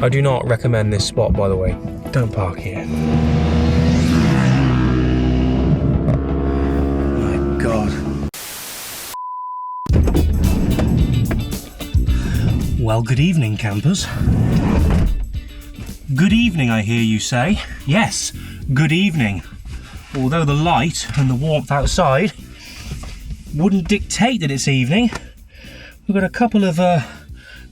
I do not recommend this spot, by the way. Don't park here. My God. Well, good evening, campers. Good evening, I hear you say. Yes, good evening. Although the light and the warmth outside wouldn't dictate that it's evening, we've got a couple of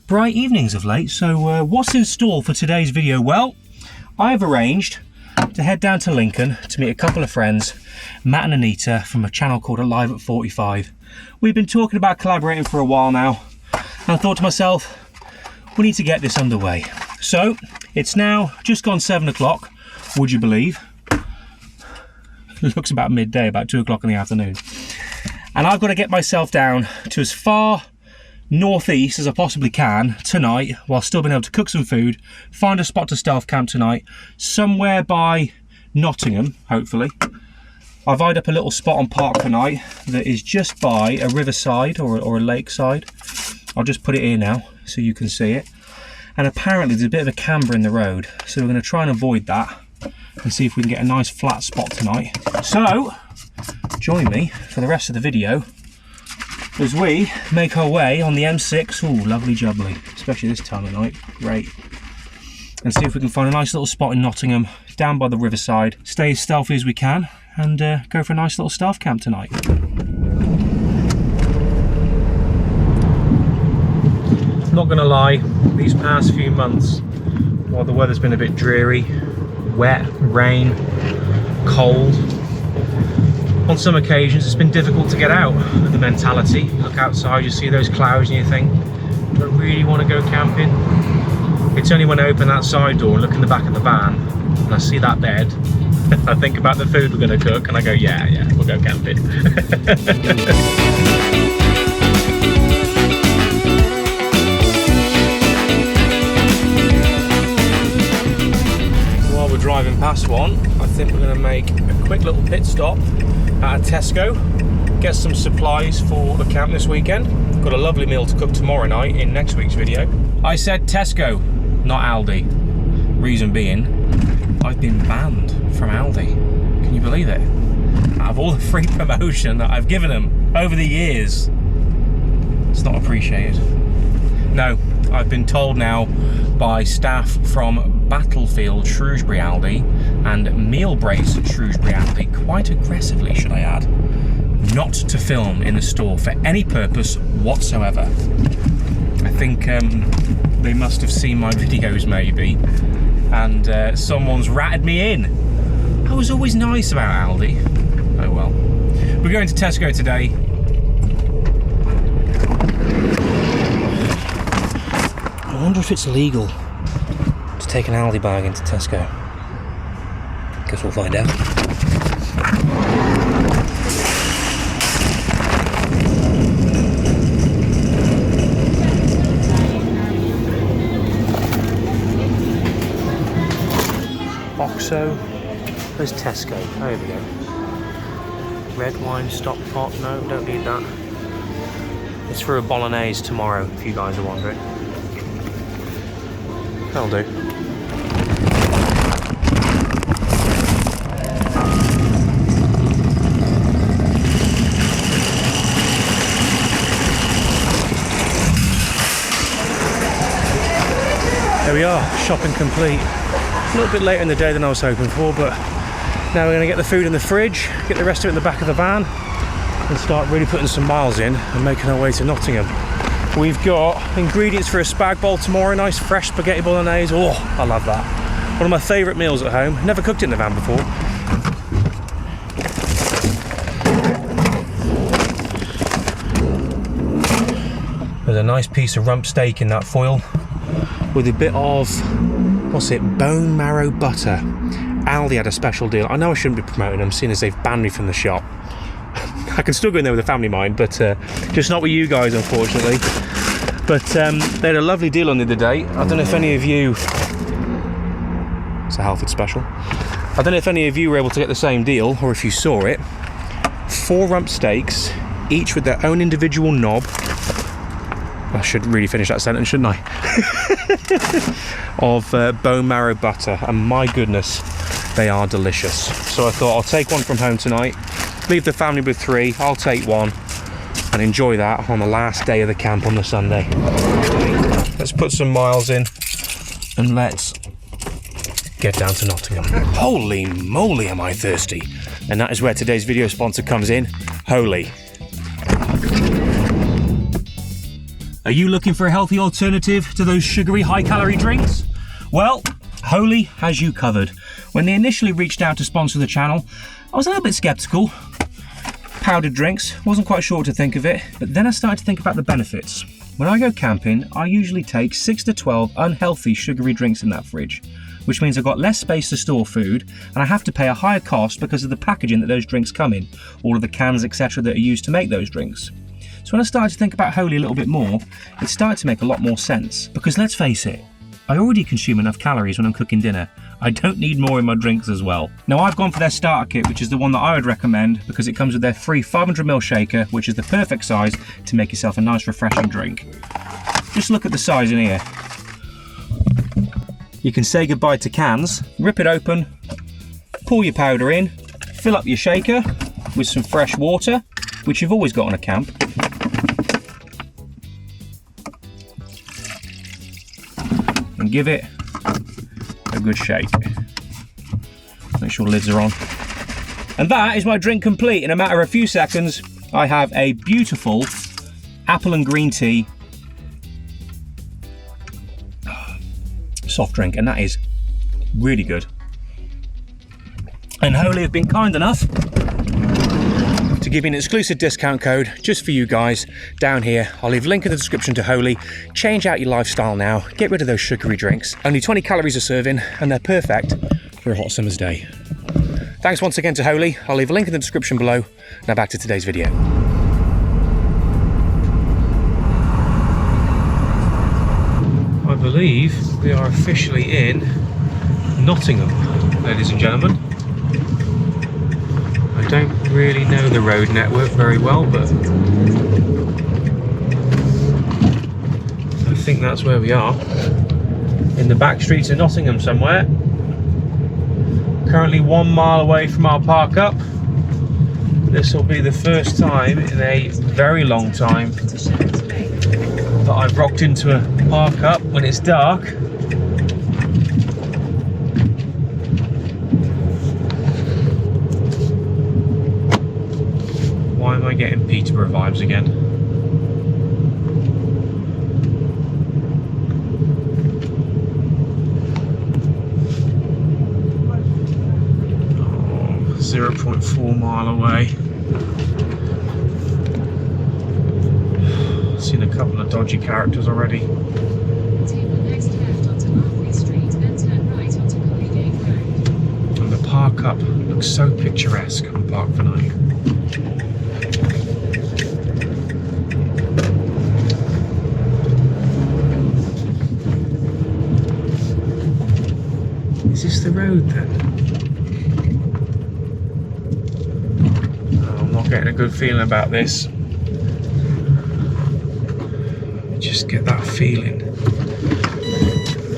bright evenings of late. So what's in store for today's video? Well, I've arranged to head down to Lincoln to meet a couple of friends, Matt and Anita, from a channel called Alive at 45. We've been talking about collaborating for a while now, and I thought to myself, we need to get this underway. So it's now just gone 7 o'clock, would you believe? It looks about midday, about 2 o'clock in the afternoon. And I've got to get myself down to as far northeast as I possibly can tonight, while still being able to cook some food, find a spot to stealth camp tonight, somewhere by Nottingham, hopefully. I've eyed up a little spot on Park tonight that is just by a riverside or a lakeside. I'll just put it here now so you can see it. And apparently there's a bit of a camber in the road, so we're going to try and avoid that and see if we can get a nice flat spot tonight. So join me for the rest of the video as we make our way on the M6. Oh, lovely jubbly, especially this time of night. Great. And see if we can find a nice little spot in Nottingham, down by the riverside, stay as stealthy as we can, and go for a nice little stealth camp tonight. Not gonna lie, these past few months, while the weather's been a bit dreary, wet, rain, cold, on some occasions it's been difficult to get out. The mentality, you look outside, you see those clouds and you think, do I really want to go camping? It's only when I open that side door and look in the back of the van and I see that bed, I think about the food we're going to cook and I go, yeah, we'll go camping. Driving past one, I think we're going to make a quick little pit stop at a Tesco, get some supplies for the camp this weekend. Got a lovely meal to cook tomorrow night in next week's video. I said Tesco, not Aldi. Reason being, I've been banned from Aldi. Can you believe it? Out of all the free promotion that I've given them over the years, it's not appreciated. No, I've been told now by staff from Battlefield Shrewsbury Aldi and Meal Brace Shrewsbury Aldi, quite aggressively should I add, not to film in the store for any purpose whatsoever. I think they must have seen my videos maybe, and someone's ratted me in. I was always nice about Aldi. Oh well. We're going to Tesco today. I wonder if it's illegal to take an Aldi bag into Tesco. Guess we'll find out. Oxo. Where's Tesco? Oh, here we go. Red wine stock pot. No, don't need that. It's for a bolognese tomorrow, if you guys are wondering. That'll do. There we are, shopping complete. A little bit later in the day than I was hoping for, but now we're going to get the food in the fridge, get the rest of it in the back of the van, and start really putting some miles in and making our way to Nottingham. We've got ingredients for a spag bowl tomorrow, nice fresh spaghetti bolognese. Oh, I love that. One of my favourite meals at home. Never cooked it in the van before. There's a nice piece of rump steak in that foil with a bit of, what's it, bone marrow butter. Aldi had a special deal. I know I shouldn't be promoting them, seeing as they've banned me from the shop. I can still go in there with a family mind, but just not with you guys, unfortunately. But they had a lovely deal on the other day. I don't know if any of you... It's a Halford special. I don't know if any of you were able to get the same deal, or if you saw it. 4 rump steaks, each with their own individual knob, I should really finish that sentence, shouldn't I? Of bone marrow butter, and my goodness, they are delicious. So I thought I'll take one from home tonight, leave the family with 3, I'll take one and enjoy that on the last day of the camp on the Sunday. Let's put some miles in and let's get down to Nottingham. Holy moly, am I thirsty. And that is where today's video sponsor comes in, Holy. Are you looking for a healthy alternative to those sugary, high-calorie drinks? Well, Holy has you covered. When they initially reached out to sponsor the channel, I was a little bit skeptical. Powdered drinks, wasn't quite sure what to think of it, but then I started to think about the benefits. When I go camping, I usually take 6 to 12 unhealthy sugary drinks in that fridge, which means I've got less space to store food, and I have to pay a higher cost because of the packaging that those drinks come in, all of the cans, etc. that are used to make those drinks. So when I started to think about Holy a little bit more, it started to make a lot more sense. Because let's face it, I already consume enough calories when I'm cooking dinner. I don't need more in my drinks as well. Now I've gone for their starter kit, which is the one that I would recommend because it comes with their free 500ml shaker, which is the perfect size to make yourself a nice refreshing drink. Just look at the size in here. You can say goodbye to cans, rip it open, pour your powder in, fill up your shaker with some fresh water, which you've always got on a camp. And give it a good shake. Make sure lids are on. And that is my drink complete. In a matter of a few seconds, I have a beautiful apple and green tea soft drink, and that is really good. And Holy have been kind enough to give me an exclusive discount code just for you guys down here. I'll leave a link in the description to Holy. Change out your lifestyle now, get rid of those sugary drinks. Only 20 calories a serving, and they're perfect for a hot summer's day. Thanks once again to Holy. I'll leave a link in the description below. Now back to today's video. I believe we are officially in Nottingham, ladies and gentlemen. I don't really know the road network very well, but I think that's where we are. In the back streets of Nottingham somewhere. Currently 1 mile away from our park up. This will be the first time in a very long time that I've rocked into a park up when it's dark. Why am I getting Peterborough vibes again? Oh, 0.4 mile away. Seen a couple of dodgy characters already. Take the next left onto Marley Street and turn right onto Collegate Road. And the park up looks so picturesque on Park for Night. Is this the road then? Oh, I'm not getting a good feeling about this. Just get that feeling.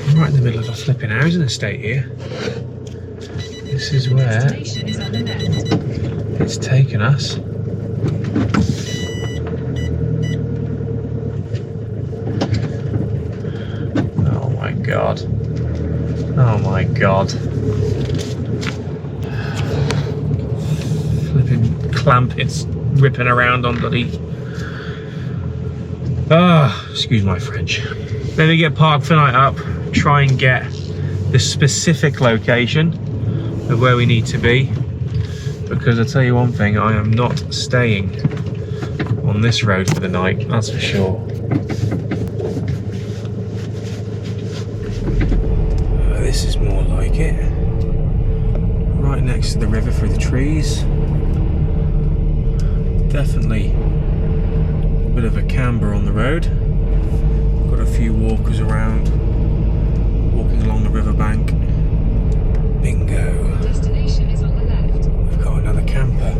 I'm right in the middle of a flipping housing estate here. This is where it's taken us. Oh my god. Oh my god. Flipping clamp, it's ripping around on bloody... excuse my French. Let me get Park for Night up, try and get the specific location of where we need to be, because I'll tell you one thing, I am not staying on this road for the night, that's for sure. This is more like it. Right next to the river through the trees. Definitely a bit of a camber on the road. Got a few walkers around, walking along the riverbank. Bingo. Destination is on the left. We've got another camper.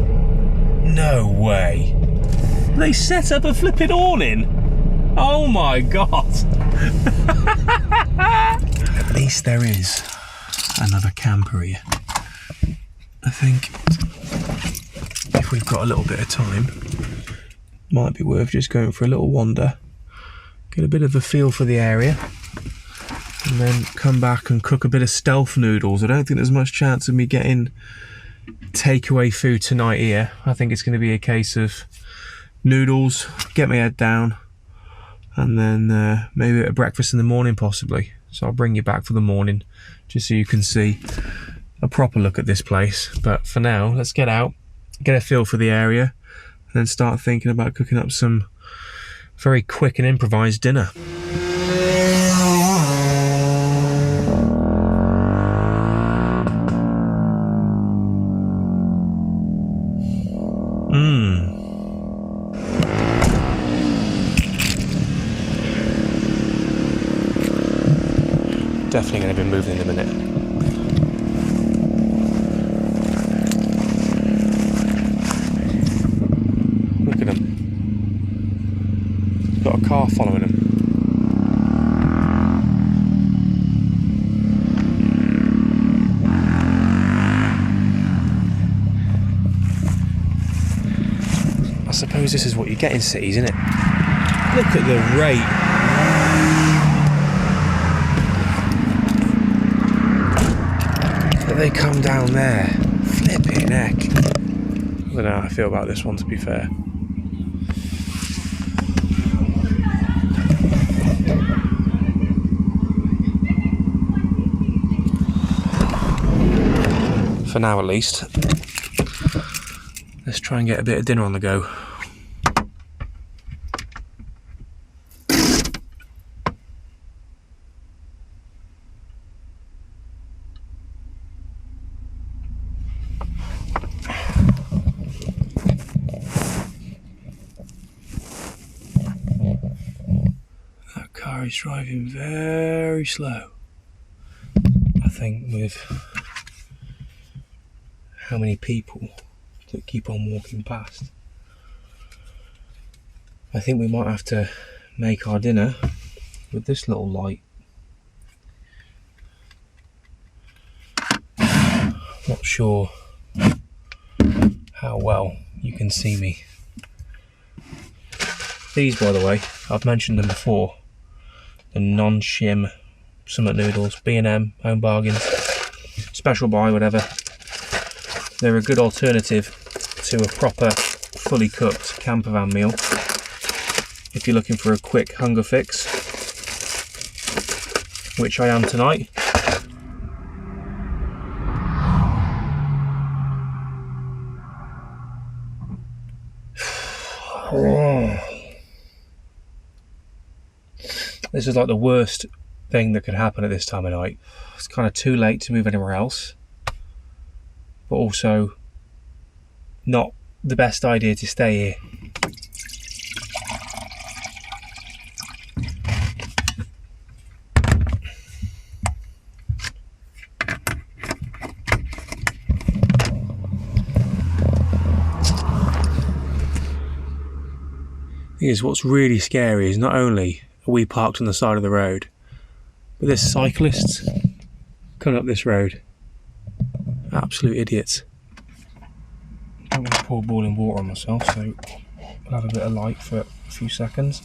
No way. They set up a flipping awning. Oh my god! At least there is another camper here. I think if we've got a little bit of time, might be worth just going for a little wander, get a bit of a feel for the area, and then come back and cook a bit of stealth noodles. I don't think there's much chance of me getting takeaway food tonight here. I think it's going to be a case of noodles, get my head down, and then maybe a breakfast in the morning possibly. So I'll bring you back for the morning just so you can see a proper look at this place. But for now, let's get out, get a feel for the area, and then start thinking about cooking up some very quick and improvised dinner. Definitely going to be moving in a minute. Look at him. He's got a car following him. I suppose this is what you get in cities, isn't it? Look at the rate. They come down there. Flipping heck. I don't know how I feel about this one, to be fair. For now at least. Let's try and get a bit of dinner on the go. He's driving very slow. I think with how many people that keep on walking past, I think we might have to make our dinner with this little light. Not sure how well you can see me. These, by the way, I've mentioned them before. The non-shim summit noodles, B&M, home bargains, special buy, whatever. They're a good alternative to a proper, fully cooked camper van meal. If you're looking for a quick hunger fix, which I am tonight. This is like the worst thing that could happen at this time of night. It's kind of too late to move anywhere else, but also not the best idea to stay here. Thing is, what's really scary is not only are we parked on the side of the road, but there's cyclists coming up this road. Absolute idiots. I don't want to pour boiling water on myself, so I'll have a bit of light for a few seconds.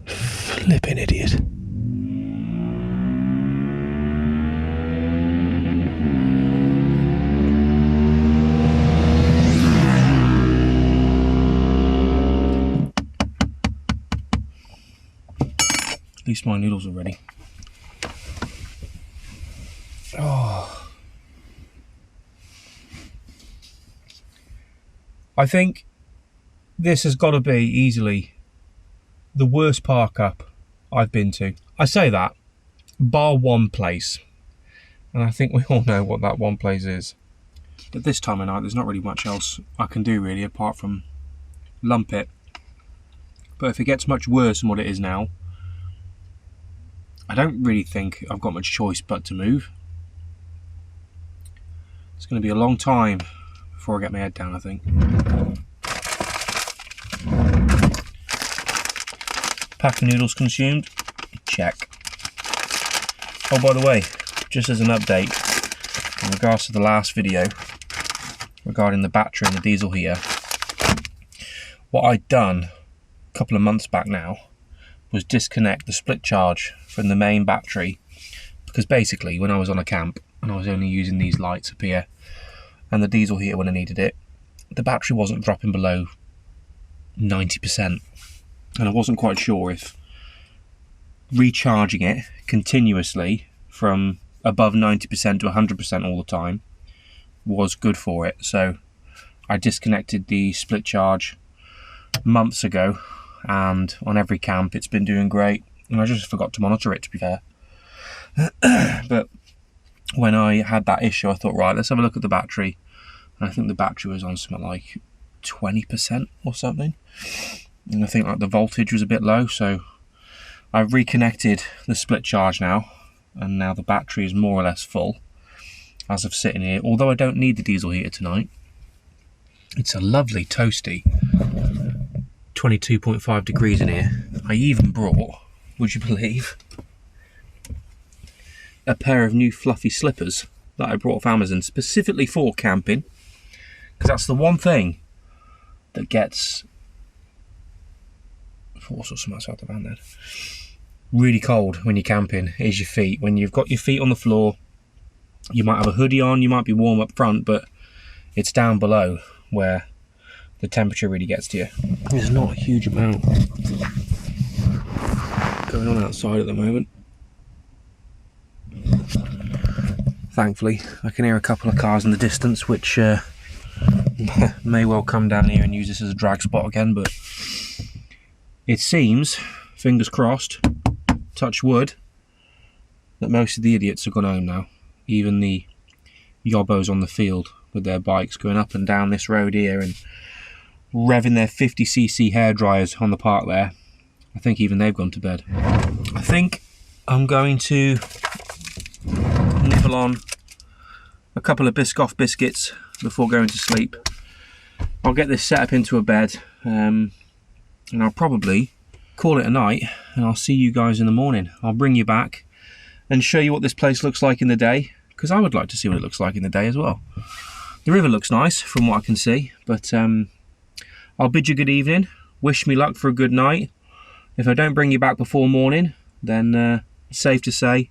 Flipping idiot. At least my noodles are ready. Oh. I think this has got to be easily the worst park up I've been to. I say that, bar one place, and I think we all know what that one place is. At this time of night, there's not really much else I can do really, apart from lump it But if it gets much worse than what it is now, I don't really think I've got much choice but to move. It's going to be a long time before I get my head down, I think. Pack of noodles consumed? Check. Oh, by the way, just as an update, in regards to the last video regarding the battery and the diesel heater, what I'd done a couple of months back now was disconnect the split charge from the main battery, because basically when I was on a camp and I was only using these lights up here and the diesel heater when I needed it, the battery wasn't dropping below 90%, and I wasn't quite sure if recharging it continuously from above 90% to 100% all the time was good for it. So I disconnected the split charge months ago, and on every camp it's been doing great, and I just forgot to monitor it, to be fair. But when I had that issue, I thought, right, let's have a look at the battery, and I think the battery was on something like 20% or something, and I think like the voltage was a bit low, so I've reconnected the split charge now, and now the battery is more or less full as of sitting here, although I don't need the diesel heater tonight. It's a lovely toasty 22.5 degrees in here. I even brought, would you believe, a pair of new fluffy slippers that I brought off Amazon specifically for camping, because that's the one thing that gets outside the van then. Really cold when you're camping is your feet. When you've got your feet on the floor, you might have a hoodie on, you might be warm up front, but it's down below where the temperature really gets to you. There's not a huge amount going on outside at the moment. Thankfully, I can hear a couple of cars in the distance, which may well come down here and use this as a drag spot again, but it seems, fingers crossed, touch wood, that most of the idiots have gone home now. Even the yobbos on the field with their bikes going up and down this road here and revving their 50cc hair dryers on the park there. I think even they've gone to bed. I think I'm going to nibble on a couple of Biscoff biscuits before going to sleep. I'll get this set up into a bed, and I'll probably call it a night, and I'll see you guys in the morning. I'll bring you back and show you what this place looks like in the day, because I would like to see what it looks like in the day as well. The river looks nice from what I can see, but I'll bid you good evening. Wish me luck for a good night. If I don't bring you back before morning, then it's safe to say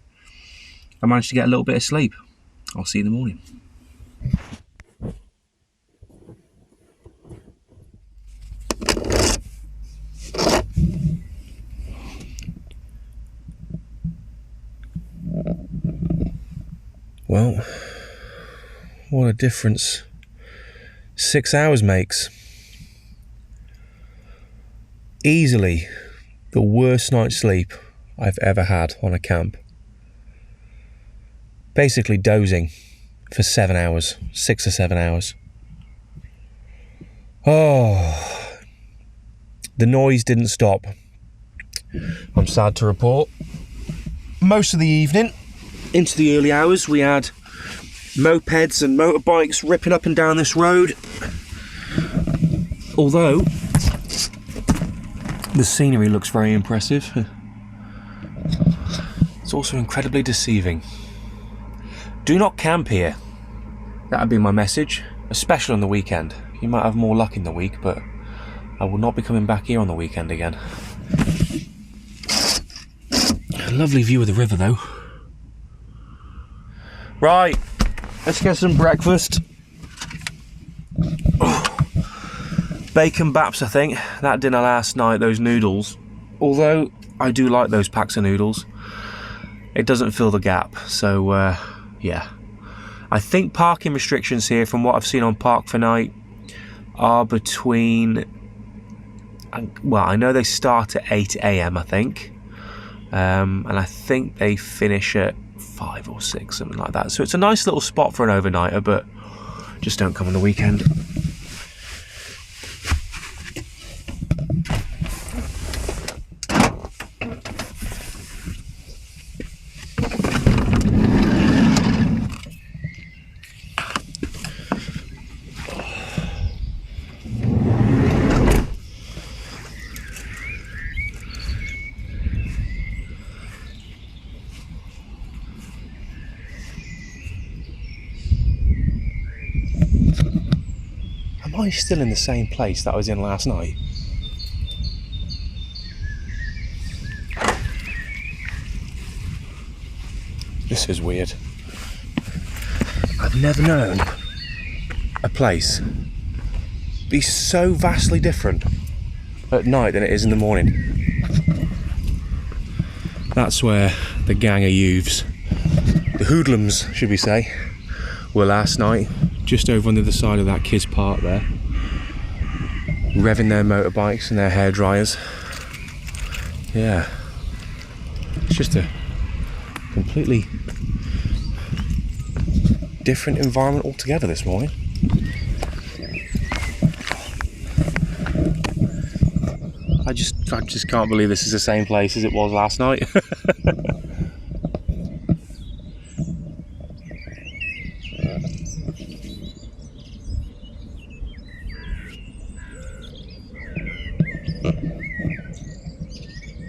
I managed to get a little bit of sleep. I'll see you in the morning. Well, what a difference 6 hours makes. Easily the worst night's sleep I've ever had on a camp. Basically dozing for 7 hours, 6 or 7 hours. Oh, the noise didn't stop. I'm sad to report. Most of the evening, into the early hours, we had mopeds and motorbikes ripping up and down this road. Although the scenery looks very impressive, it's also incredibly deceiving. Do not camp here. That would be my message, especially on the weekend. You might have more luck in the week, but I will not be coming back here on the weekend again. A lovely view of the river though. Right, let's get some breakfast. Bacon baps, I think. That dinner last night, those noodles. Although I do like those packs of noodles, it doesn't fill the gap. So yeah. I think parking restrictions here, from what I've seen on Park for Night, are between, well, I know they start at 8 AM, I think. And I think they finish at 5 or 6, something like that. So it's a nice little spot for an overnighter, but just don't come on the weekend. Am I still in the same place that I was in last night? This is weird. I've never known a place be so vastly different at night than it is in the morning. That's where the gang of youths, the hoodlums should we say, were last night, just over on the other side of that kids' park there, revving their motorbikes and their hairdryers. Yeah, it's just a completely different environment altogether this morning. I just can't believe this is the same place as it was last night.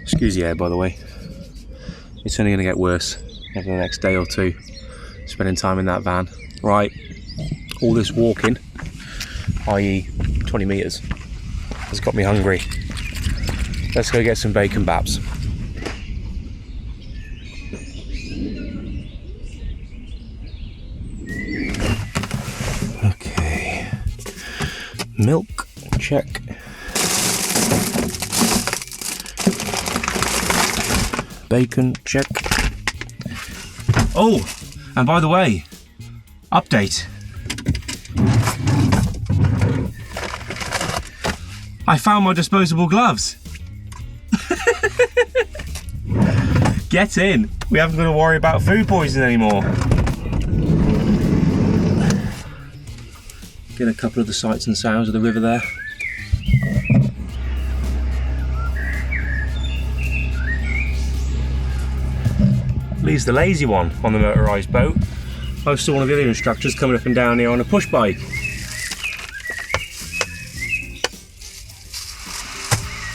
Excuse the air, by the way. It's only going to get worse over the next day or two, spending time in that van. Right, all this walking, i.e. 20 metres, has got me hungry. Let's go get some bacon baps. Okay, milk, check. Bacon, check. Oh, and by the way, update. I found my disposable gloves. Get in. We haven't got to worry about food poisoning anymore. Get a couple of the sights and sounds of the river there. Lee's the lazy one on the motorised boat. I saw one of the other instructors coming up and down here on a push bike.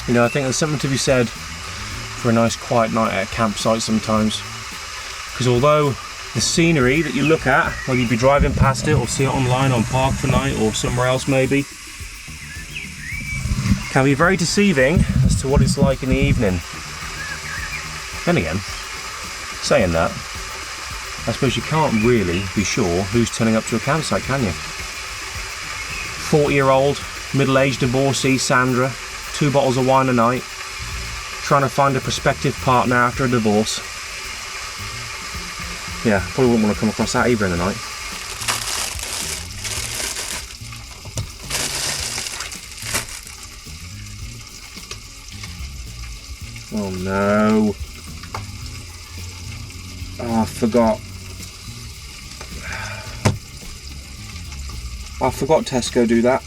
You know, I think there's something to be said for a nice quiet night at a campsite sometimes. Because although the scenery that you look at, whether you be driving past it or see it online on Park for Night or somewhere else maybe, can be very deceiving as to what it's like in the evening. Then again, saying that, I suppose you can't really be sure who's turning up to a campsite, can you? 40-year-old, middle-aged divorcee Sandra, 2 bottles of wine a night, trying to find a prospective partner after a divorce. Yeah, probably wouldn't want to come across that either in the night. Oh no. Oh, I forgot Tesco do that.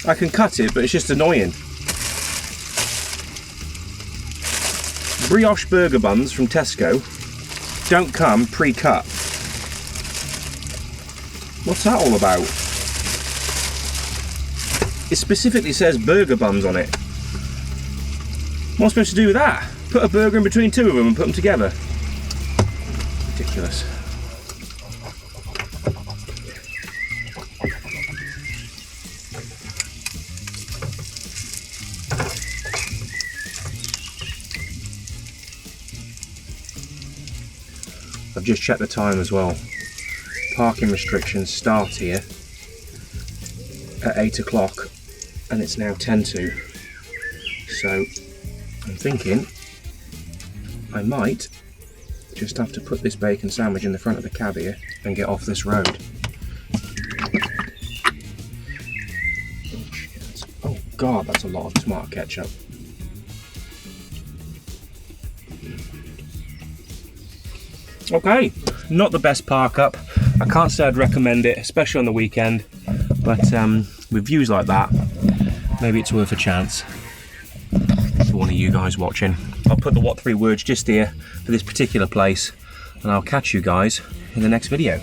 I can cut it, but it's just annoying. Brioche burger buns from Tesco don't come pre-cut. What's that all about? It specifically says burger buns on it. What am I supposed to do with that? Put a burger in between 2 of them and put them together? Ridiculous. I've just checked the time as well. Parking restrictions start here at 8 o'clock and it's now 10 to. So I'm thinking I might just have to put this bacon sandwich in the front of the cab here and get off this road. Oh God, that's a lot of tomato ketchup. Okay, not the best park up. I can't say I'd recommend it, especially on the weekend, but with views like that, maybe it's worth a chance for one of you guys watching. I'll put the what 3 words just here for this particular place, and I'll catch you guys in the next video.